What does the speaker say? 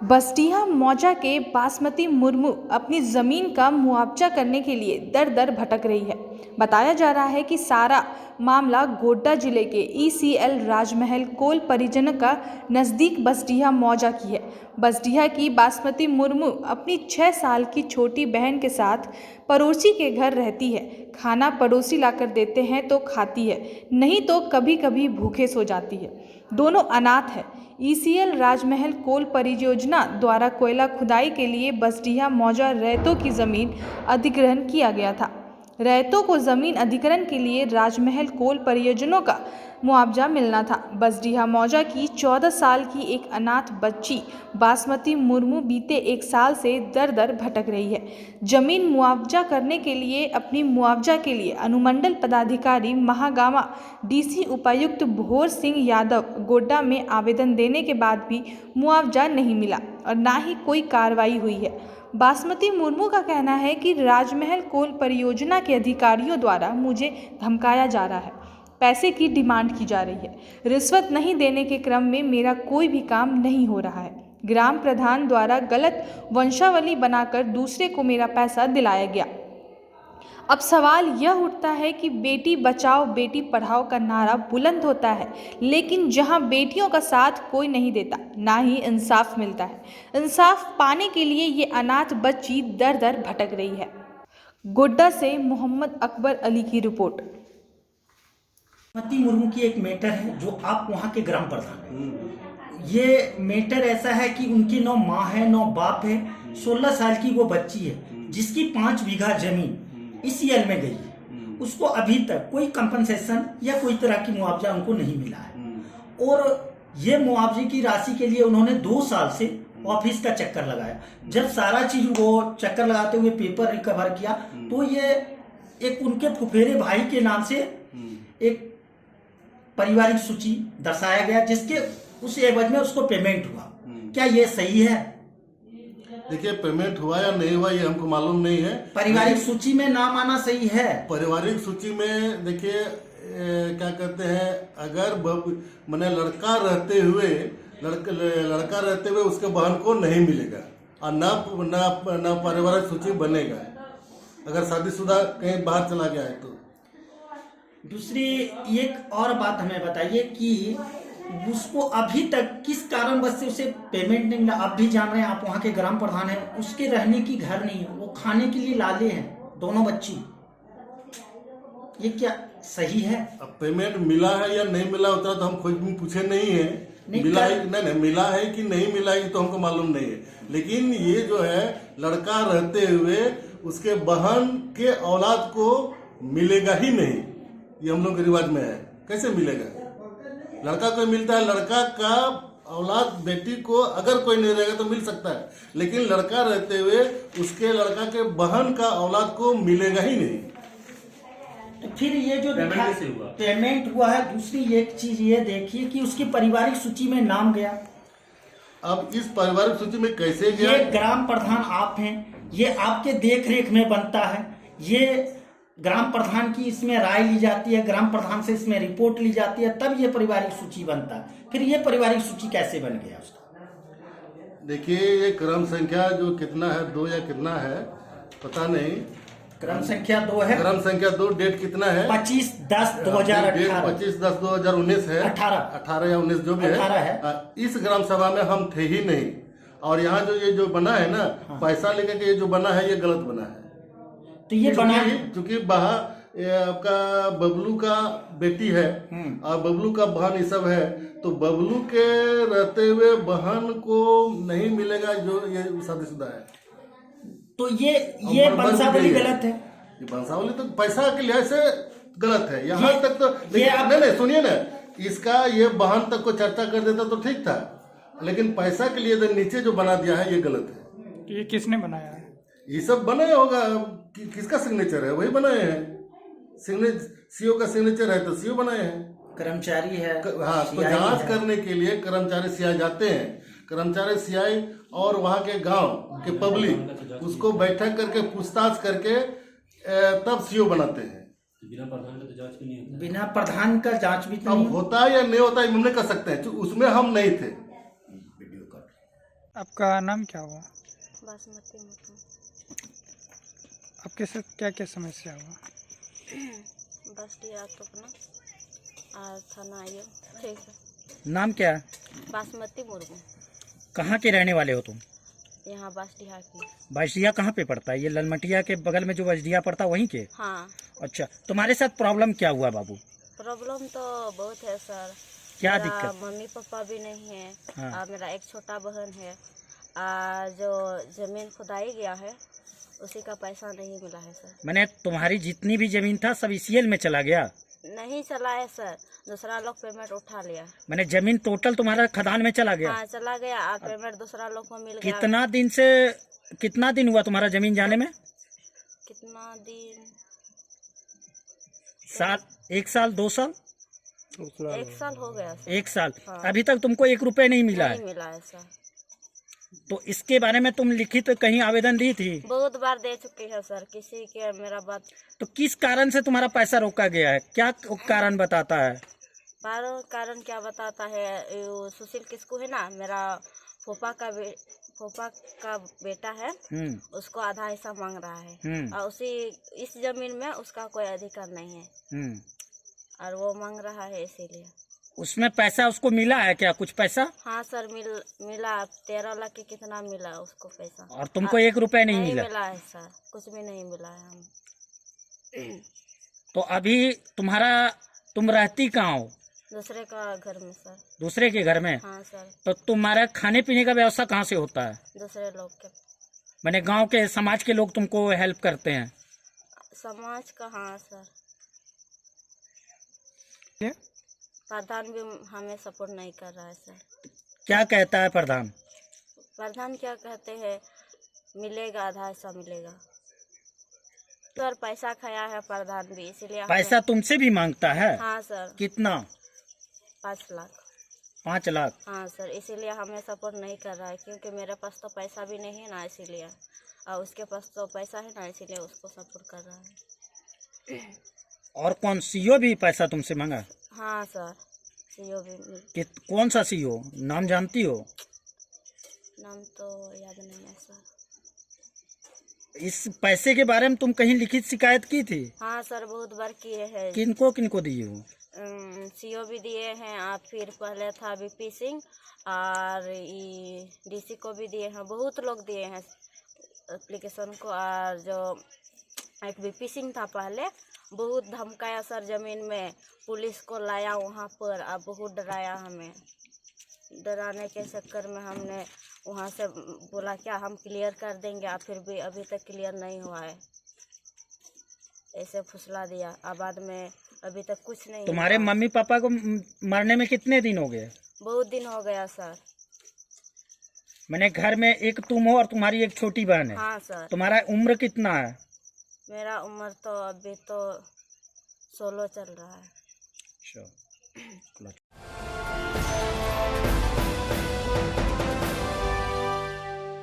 बसडीहा मौजा के बासमती मुर्मू अपनी ज़मीन का मुआवजा करने के लिए दर दर भटक रही है। बताया जा रहा है कि सारा मामला गोड्डा जिले के ECL राजमहल कोल परिजन का नज़दीक बसडीहा मौजा की है। बसडीहा की बासमती मुर्मू अपनी 6 साल की छोटी बहन के साथ पड़ोसी के घर रहती है। खाना पड़ोसी लाकर देते हैं तो खाती है, नहीं तो कभी कभी भूखे सो जाती है। दोनों अनाथ है। ECL राजमहल कोल परियोजना द्वारा कोयला खुदाई के लिए बसडीहा मौजा रैयतों की ज़मीन अधिग्रहण किया गया था। रैयतों को ज़मीन अधिग्रहण के लिए राजमहल कोल परियोजनाओं का मुआवजा मिलना था। बसडीहा मौजा की 14 साल की एक अनाथ बच्ची बासमती मुर्मू बीते 1 साल से दर दर भटक रही है। जमीन मुआवजा करने के लिए अपनी मुआवजा के लिए अनुमंडल पदाधिकारी महागामा DC उपायुक्त भोर सिंह यादव गोड्डा में आवेदन देने के बाद भी मुआवजा नहीं मिला और ना ही कोई कार्रवाई हुई है। बासमती मुर्मू का कहना है कि राजमहल कोल परियोजना के अधिकारियों द्वारा मुझे धमकाया जा रहा है, पैसे की डिमांड की जा रही है। रिश्वत नहीं देने के क्रम में मेरा कोई भी काम नहीं हो रहा है। ग्राम प्रधान द्वारा गलत वंशावली बनाकर दूसरे को मेरा पैसा दिलाया गया। अब सवाल यह उठता है कि बेटी बचाओ बेटी पढ़ाओ का नारा बुलंद होता है, लेकिन जहां बेटियों का साथ कोई नहीं देता, ना ही इंसाफ मिलता है। इंसाफ पाने के लिए ये अनाथ बच्ची दर दर भटक रही है। गोड्डा से मोहम्मद अकबर अली की रिपोर्ट। बासमती मुर्मू की एक मैटर है जो आप वहाँ के ग्राम प्रधान हैं। ये मैटर ऐसा है कि उनकी 9 माँ है 9 बाप है। 16 साल की वो बच्ची है जिसकी 5 बीघा जमीन ECL में गई है। उसको अभी तक कोई कंपनसेशन या कोई तरह की मुआवजा उनको नहीं मिला है और ये मुआवजे की राशि के लिए उन्होंने 2 साल से ऑफिस का चक्कर लगाया। जब सारा चीज वो चक्कर लगाते हुए पेपर रिकवर किया तो ये एक उनके फुफेरे भाई के नाम से एक पारिवारिक सूची दर्शाया गया, जिसके उस एवज में उसको पेमेंट हुआ। क्या ये सही है? देखिए, पेमेंट हुआ या नहीं हुआ ये हमको मालूम नहीं है। पारिवारिक सूची में नाम आना सही है। पारिवारिक सूची में देखिए क्या कहते हैं, अगर मैंने लड़का रहते हुए उसके बहन को नहीं मिलेगा और ना पारिवारिक सूची बनेगा अगर शादीशुदा कहीं बाहर चला गया है तो। दूसरी एक और बात हमें बताइए कि उसको अभी तक किस कारणवश से उसे पेमेंट नहीं मिला। आप भी जान रहे हैं, आप वहाँ के ग्राम प्रधान हैं, उसके रहने की घर नहीं है, वो खाने के लिए लाले हैं दोनों बच्ची। ये क्या सही है? अब पेमेंट मिला है या नहीं मिला उतना तो हम खुद भी पूछे नहीं है। मिला है नहीं मिला है कि नहीं मिला है तो हमको मालूम नहीं है। लेकिन ये जो है लड़का रहते हुए उसके बहन के औलाद को मिलेगा ही नहीं, ये हम लोग के रिवाज में है। कैसे मिलेगा? लड़का को मिलता है, लड़का का औलाद बेटी को अगर कोई नहीं रहेगा तो मिल सकता है, लेकिन लड़का रहते हुए उसके लड़का के बहन का औलाद को मिलेगा ही नहीं। तो फिर ये जो पेमेंट हुआ है, दूसरी एक चीज ये देखिए कि उसकी पारिवारिक सूची में नाम गया। अब इस पारिवारिक सूची में कैसे गया? ये ग्राम प्रधान आप हैं, ये आपके देख रेख में बनता है। ये ग्राम प्रधान की इसमें राय ली जाती है, ग्राम प्रधान से इसमें रिपोर्ट ली जाती है, तब ये पारिवारिक सूची बनता है। फिर ये पारिवारिक सूची कैसे बन गया उसका? देखिए, ये क्रम संख्या जो कितना है, 2 या कितना है पता नहीं। क्रम संख्या 2 है। क्रम संख्या 2। डेट कितना है? 25/10/2018। 25/10/2019 है। 18 या 19 जो भी 18 है। इस ग्राम सभा में हम थे ही नहीं। और यहाँ जो बना है ना, पैसा लेकर के ये जो बना है ये गलत बना है। तो ये बना चूंकि आपका बबलू का बेटी है और बबलू का बहन ये सब है, तो बबलू के रहते हुए बहन को नहीं मिलेगा जो ये शादीशुदा है। तो ये वंशावली गलत है। ये वंशावली तो पैसा के लिहाज से गलत है। यहाँ तक तो नहीं सुनिए ना, इसका ये बहन तक को चर्चा कर देता तो ठीक था, लेकिन पैसा के लिए नीचे जो बना दिया है ये गलत है। ये किसने बनाया है? ये सब बनाया होगा, किसका सिग्नेचर है? वही बनाए हैं। सीओ का सिग्नेचर है तो सीओ बनाए हैं। कर्मचारी है। हाँ, तो जांच करने के लिए कर्मचारी सीआई जाते हैं। कर्मचारी सीआई और वहाँ के गांव के पब्लिक उसको बैठक करके पूछताछ करके तब सीओ बनाते हैं। बिना प्रधान का तो जांच भी नहीं होता। बिना प्रधान का जांच भी तो अब होता है या नहीं होता है हम नहीं कर सकते हैं, उसमें हम नहीं थे। आपका नाम क्या हुआ? बासमती मुर्मू। आपके साथ क्या क्या समस्या हुआ? बस दिया तो अपना और थाना आइयो। ठीक है। नाम क्या है? बासमती मुर्मू। कहाँ के रहने वाले हो तुम? यहाँ बासडीहा की। बाइसिया कहाँ पे पड़ता है? ये ललमटिया के बगल में जो बाइसिया पड़ता है वहीं के? हाँ। अच्छा, तुम्हारे साथ प्रॉब्लम क्या हुआ बाबू? प्रॉब्लम तो बहुत है सर। क्या मेरा दिक्कत? मम्मी पापा भी नहीं है। हाँ। और मेरा एक छोटा बहन है। जो जमीन खुदाई गया है उसी का पैसा नहीं मिला है सर। मैंने तुम्हारी जितनी भी जमीन था सब ECL में चला गया? नहीं चला है सर, दूसरा लोग पेमेंट उठा लिया। मैंने जमीन टोटल तुम्हारा खदान में चला गया? हाँ चला गया और पेमेंट दूसरा लोग को मिल गया। कितना दिन हुआ तुम्हारा जमीन जाने में? कितना दिन? साल? 1 साल 2 साल? 1 साल हो गया सर। 1 साल। हाँ। अभी तक तुमको 1 रुपए नहीं मिला नहीं है? मिला है सर। तो इसके बारे में तुम लिखित कहीं आवेदन दी थी? बहुत बार दे चुके हैं सर, किसी के मेरा बात। तो किस कारण से तुम्हारा पैसा रोका गया है? क्या कारण बताता है? कारण क्या बताता है? सुशील किसको है ना, मेरा फूफा का बेटा है, उसको आधा हिस्सा मांग रहा है और इस जमीन में उसका कोई अधिकार नहीं है और वो मांग रहा है, इसीलिए। उसमें पैसा उसको मिला है क्या? कुछ पैसा? हाँ सर, मिला 13 लाख के कितना मिला उसको पैसा। और तुमको 1 रुपए नहीं मिला? मिला है सर, कुछ भी नहीं मिला है हम। तो अभी तुम रहती कहाँ हो? दूसरे का घर में सर। दूसरे के घर में? हाँ सर। तो तुम्हारा खाने पीने का व्यवस्था कहाँ से होता है? दूसरे लोग के। मैंने गांव के समाज के लोग तुमको हेल्प करते हैं? समाज का? हाँ सर। ये? प्रधान भी हमें सपोर्ट नहीं कर रहा है सर। क्या कहता है प्रधान? प्रधान क्या कहते हैं, मिलेगा, आधा हिस्सा मिलेगा। सर पैसा खाया है प्रधान भी, इसीलिए पैसा तुमसे भी मांगता है? हाँ सर। कितना? 5 लाख। 5 लाख? हाँ सर, इसीलिए हमें सपोर्ट नहीं कर रहा है, क्योंकि मेरे पास तो पैसा भी नहीं है ना, इसीलिए। और उसके पास तो पैसा है ना, इसीलिए उसको सपोर्ट कर रहा है। और कौन सीओ भी पैसा तुमसे मांगा? हाँ सर, सीओ भी। कौन सा सीओ? नाम जानती हो? नाम तो याद नहीं है सर। इस पैसे के बारे में तुम कहीं लिखित शिकायत की थी? हाँ सर, बहुत बार किए हैं। किनको दिए हो? सीओ भी दिए हैं और फिर पहले था VP सिंह और DC को भी दिए हैं, बहुत लोग दिए हैं एप्लीकेशन को। और जो एक VP सिंह था पहले, बहुत धमकाया सर, जमीन में पुलिस को लाया वहाँ पर और बहुत डराया हमें। डराने के चक्कर में हमने वहाँ से बोला क्या हम क्लियर कर देंगे, और फिर भी अभी तक क्लियर नहीं हुआ है, ऐसे फुसला दिया। और बाद में अभी तक कुछ नहीं। तुम्हारे मम्मी पापा को मरने में कितने दिन हो गए? बहुत दिन हो गया सर। मैंने घर में एक तुम हो और तुम्हारी एक छोटी बहन है? हाँ सर। तुम्हारा उम्र कितना है? मेरा उम्र तो अभी तो 16 चल रहा है। अच्छा।